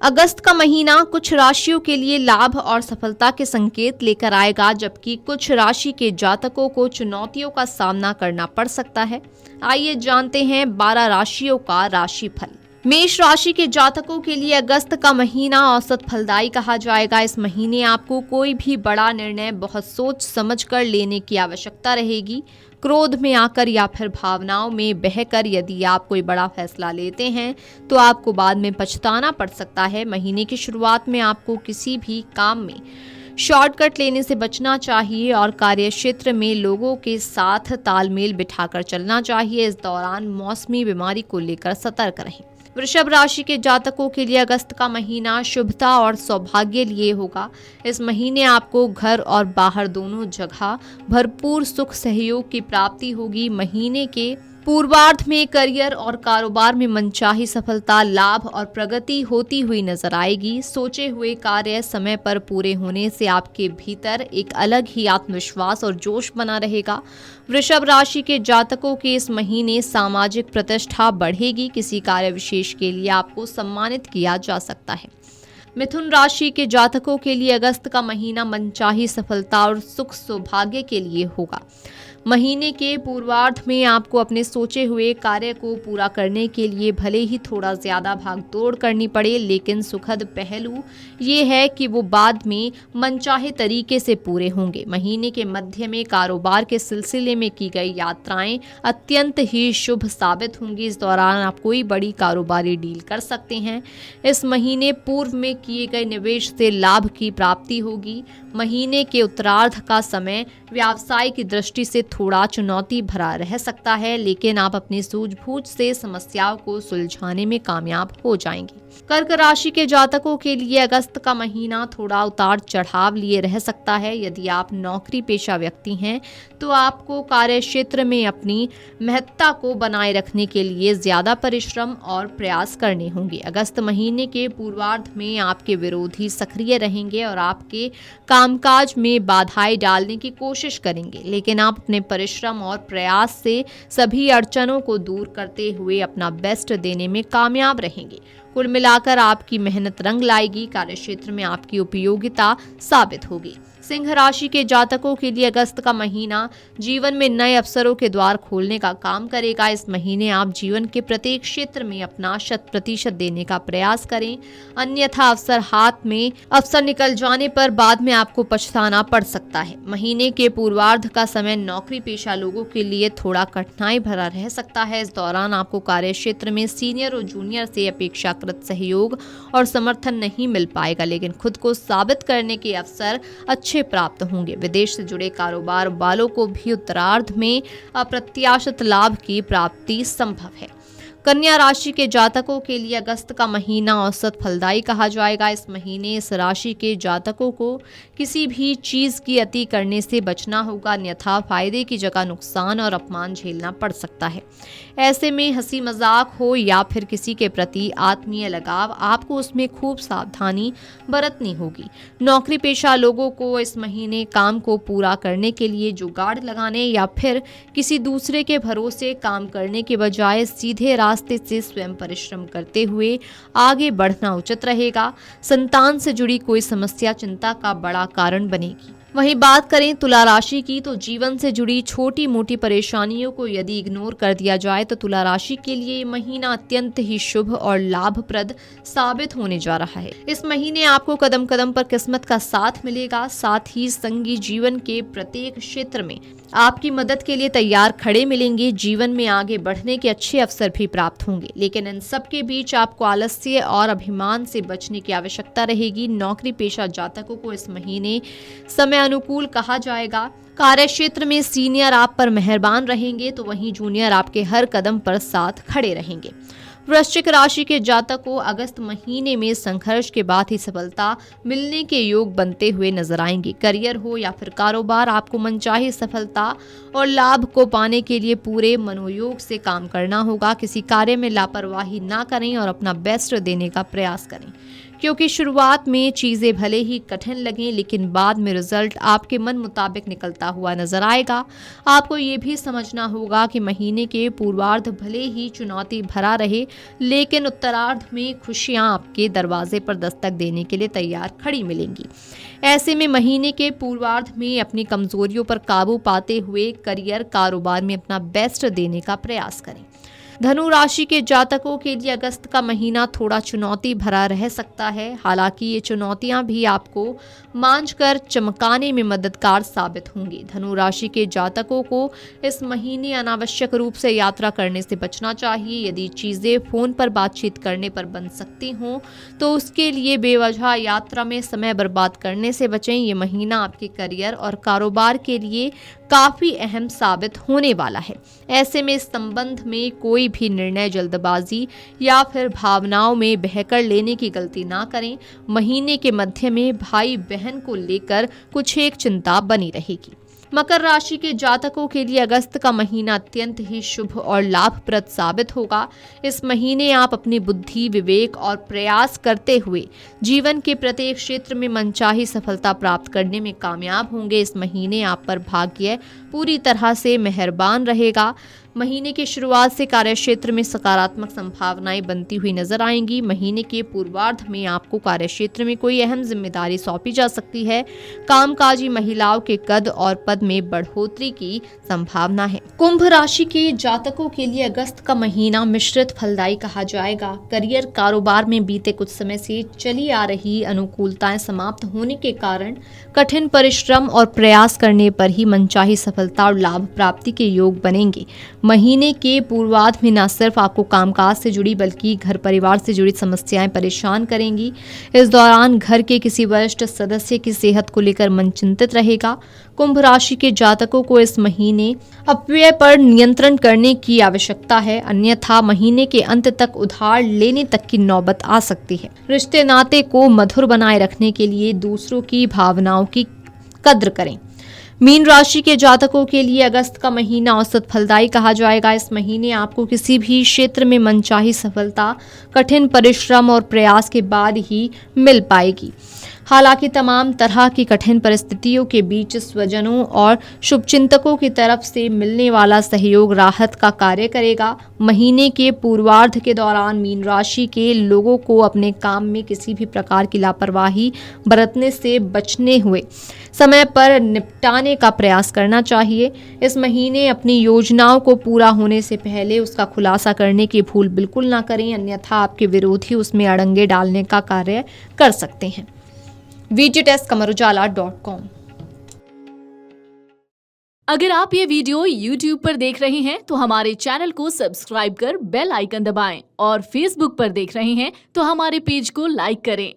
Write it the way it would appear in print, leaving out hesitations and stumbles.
अगस्त का महीना कुछ राशियों के लिए लाभ और सफलता के संकेत लेकर आएगा, जबकि कुछ राशि के जातकों को चुनौतियों का सामना करना पड़ सकता है। आइए जानते हैं 12 राशियों का राशिफल। मेष राशि के जातकों के लिए अगस्त का महीना औसत फलदायी कहा जाएगा। इस महीने आपको कोई भी बड़ा निर्णय बहुत सोच समझकर लेने की आवश्यकता रहेगी। क्रोध में आकर या फिर भावनाओं में बहकर यदि आप कोई बड़ा फैसला लेते हैं तो आपको बाद में पछताना पड़ सकता है। महीने की शुरुआत में आपको किसी भी काम में शॉर्टकट लेने से बचना चाहिए और कार्यक्षेत्र में लोगों के साथ तालमेल बिठाकर चलना चाहिए। इस दौरान मौसमी बीमारी को लेकर सतर्क रहें। वृषभ राशि के जातकों के लिए अगस्त का महीना शुभता और सौभाग्य लिए होगा। इस महीने आपको घर और बाहर दोनों जगह भरपूर सुख सहयोग की प्राप्ति होगी। महीने के पूर्वार्ध में करियर और कारोबार में मनचाही सफलता, लाभ और प्रगति होती हुई नजर आएगी। सोचे हुए कार्य समय पर पूरे होने से आपके भीतर एक अलग ही आत्मविश्वास और जोश बना रहेगा। वृषभ राशि के जातकों के इस महीने सामाजिक प्रतिष्ठा बढ़ेगी। किसी कार्य विशेष के लिए आपको सम्मानित किया जा सकता है। मिथुन राशि के जातकों के लिए अगस्त का महीना मनचाही सफलता और सुख सौभाग्य के लिए होगा। महीने के पूर्वार्ध में आपको अपने सोचे हुए कार्य को पूरा करने के लिए भले ही थोड़ा ज्यादा भागदौड़ करनी पड़े, लेकिन सुखद पहलू ये है कि वो बाद में मनचाहे तरीके से पूरे होंगे। महीने के मध्य में कारोबार के सिलसिले में की गई यात्राएं अत्यंत ही शुभ साबित होंगी। इस दौरान आप कोई बड़ी कारोबारी डील कर सकते हैं। इस महीने पूर्व में किए गए निवेश से लाभ की प्राप्ति होगी। महीने के उत्तरार्ध का समय व्यवसाय की दृष्टि से थोड़ा चुनौती भरा रह सकता है, लेकिन आप अपनी सूझबूझ से समस्याओं को सुलझाने में कामयाब हो जाएंगे। कर्क राशि के जातकों के लिए अगस्त का महीना थोड़ा उतार चढ़ाव लिए रह सकता है। यदि आप नौकरी पेशा व्यक्ति हैं तो आपको कार्य क्षेत्र में अपनी महत्ता को बनाए रखने के लिए ज्यादा परिश्रम और प्रयास करने होंगे। अगस्त महीने के पूर्वार्ध में आपके विरोधी सक्रिय रहेंगे और आपके कामकाज में बाधाएं डालने की कोशिश करेंगे, लेकिन आप अपने परिश्रम और प्रयास से सभी अड़चनों को दूर करते हुए अपना बेस्ट देने में कामयाब रहेंगे। कुल मिलाकर आपकी मेहनत रंग लाएगी। कार्यक्षेत्र में आपकी उपयोगिता साबित होगी। सिंह राशि के जातकों के लिए अगस्त का महीना जीवन में नए अवसरों के द्वार खोलने का काम करेगा। इस महीने आप जीवन के प्रत्येक क्षेत्र में अपना 100% देने का प्रयास करें, अन्यथा अवसर निकल जाने पर बाद में आपको पछताना पड़ सकता है। महीने के पूर्वार्ध का समय नौकरी पेशा लोगों के लिए थोड़ा कठिनाई भरा रह सकता है। इस दौरान आपको कार्य क्षेत्र में सीनियर और जूनियर से अपेक्षाकृत सहयोग और समर्थन नहीं मिल पाएगा, लेकिन खुद को साबित करने के अवसर अच्छे प्राप्त होंगे। विदेश से जुड़े कारोबार वालों को भी उत्तरार्ध में अप्रत्याशित लाभ की प्राप्ति संभव है। कन्या राशि के जातकों के लिए अगस्त का महीना औसत फलदायी कहा जाएगा। इस महीने इस राशि के जातकों को किसी भी चीज की अति करने से बचना होगा, अन्यथा फायदे की जगह नुकसान और अपमान झेलना पड़ सकता है। ऐसे में हंसी मजाक हो या फिर किसी के प्रति आत्मीय लगाव, आपको उसमें खूब सावधानी बरतनी होगी। नौकरी पेशा लोगों को इस महीने काम को पूरा करने के लिए जुगाड़ लगाने या फिर किसी दूसरे के भरोसे काम करने के बजाय सीधे रास्ते से स्वयं परिश्रम करते हुए आगे बढ़ना उचित रहेगा। संतान से जुड़ी कोई समस्या चिंता का बड़ा कारण बनेगी। वहीं बात करें तुला राशि की, तो जीवन से जुड़ी छोटी मोटी परेशानियों को यदि इग्नोर कर दिया जाए तो तुला राशि के लिए ये महीना अत्यंत ही शुभ और लाभप्रद साबित होने जा रहा है। इस महीने आपको कदम कदम पर किस्मत का साथ मिलेगा, साथ ही संगी जीवन के प्रत्येक क्षेत्र में आपकी मदद के लिए तैयार खड़े मिलेंगे। जीवन में आगे बढ़ने के अच्छे अवसर भी प्राप्त होंगे, लेकिन इन सब के बीच आपको आलस्य और अभिमान से बचने की आवश्यकता रहेगी। नौकरी पेशा जातकों को इस महीने समय अनुकूल कहा जाएगा। कार्य क्षेत्र में सीनियर आप पर मेहरबान रहेंगे तो वहीं जूनियर आपके हर कदम पर साथ खड़े रहेंगे। वृश्चिक राशि के जातकों अगस्त महीने में संघर्ष के बाद ही सफलता मिलने के योग बनते हुए नजर आएंगे। करियर हो या फिर कारोबार, आपको मनचाही सफलता और लाभ को पाने के लिए पूरे मनोयोग से काम करना होगा। किसी कार्य में लापरवाही ना करें और अपना बेस्ट देने का प्रयास करें, क्योंकि शुरुआत में चीज़ें भले ही कठिन लगें लेकिन बाद में रिजल्ट आपके मन मुताबिक निकलता हुआ नजर आएगा। आपको ये भी समझना होगा कि महीने के पूर्वार्ध भले ही चुनौती भरा रहे लेकिन उत्तरार्ध में खुशियां आपके दरवाजे पर दस्तक देने के लिए तैयार खड़ी मिलेंगी। ऐसे में महीने के पूर्वार्ध में अपनी कमजोरियों पर काबू पाते हुए करियर कारोबार में अपना बेस्ट देने का प्रयास करें। धनु राशि के जातकों के लिए अगस्त का महीना थोड़ा चुनौती भरा रह सकता है। हालांकि ये चुनौतियां भी आपको मांझकर चमकाने में मददगार साबित होंगी। धनु राशि के जातकों को इस महीने अनावश्यक रूप से यात्रा करने से बचना चाहिए। यदि चीज़ें फोन पर बातचीत करने पर बन सकती हों तो उसके लिए बेवजह यात्रा में समय बर्बाद करने से बचें। ये महीना आपके करियर और कारोबार के लिए काफ़ी अहम साबित होने वाला है। ऐसे में इस संबंध में कोई भी निर्णय जल्दबाजी या फिर भावनाओं में बहकर लेने की गलती ना करें। महीने के मध्य में भाई बहन को लेकर कुछ एक चिंता बनी रहेगी। मकर राशि के जातकों के लिए अगस्त का महीना अत्यंत ही शुभ और लाभप्रद साबित होगा। इस महीने आप अपनी बुद्धि, विवेक और प्रयास करते हुए जीवन के प्रत्येक क्षेत्र में मनचाही सफलता प्राप्त करने में कामयाब होंगे। इस महीने आप पर भाग्य पूरी तरह से मेहरबान रहेगा। महीने की शुरुआत से कार्यक्षेत्र में सकारात्मक संभावनाएं बनती हुई नजर आएंगी। महीने के पूर्वार्ध में आपको कार्यक्षेत्र में कोई अहम जिम्मेदारी सौंपी जा सकती है। कामकाजी महिलाओं के कद और पद में बढ़ोतरी की संभावना है। कुंभ राशि के जातकों के लिए अगस्त का महीना मिश्रित फलदायी कहा जाएगा। करियर कारोबार में बीते कुछ समय से चली आ रही अनुकूलताएं समाप्त होने के कारण कठिन परिश्रम और प्रयास करने पर ही मनचाही सफलता और लाभ प्राप्ति के योग बनेंगे। महीने के पूर्वार्ध में न सिर्फ आपको कामकाज से जुड़ी बल्कि घर परिवार से जुड़ी समस्याएं परेशान करेंगी। इस दौरान घर के किसी वरिष्ठ सदस्य की सेहत को लेकर मन चिंतित रहेगा। कुंभ राशि के जातकों को इस महीने अपव्यय पर नियंत्रण करने की आवश्यकता है, अन्यथा महीने के अंत तक उधार लेने तक की नौबत आ सकती है। रिश्ते नाते को मधुर बनाए रखने के लिए दूसरों की भावनाओं की कद्र करें। मीन राशि के जातकों के लिए अगस्त का महीना औसत फलदायी कहा जाएगा। इस महीने आपको किसी भी क्षेत्र में मनचाही सफलता कठिन परिश्रम और प्रयास के बाद ही मिल पाएगी। हालांकि तमाम तरह की कठिन परिस्थितियों के बीच स्वजनों और शुभचिंतकों की तरफ से मिलने वाला सहयोग राहत का कार्य करेगा। महीने के पूर्वार्ध के दौरान मीन राशि के लोगों को अपने काम में किसी भी प्रकार की लापरवाही बरतने से बचने हुए समय पर निपटाने का प्रयास करना चाहिए। इस महीने अपनी योजनाओं को पूरा होने से पहले उसका खुलासा करने की भूल बिल्कुल ना करें, अन्यथा आपके विरोधी उसमें अड़ंगे डालने का कार्य कर सकते हैं। VGTestKamarujala.com। अगर आप ये वीडियो YouTube पर देख रहे हैं तो हमारे चैनल को सब्सक्राइब कर बेल आइकन दबाएं और Facebook पर देख रहे हैं तो हमारे पेज को लाइक करें।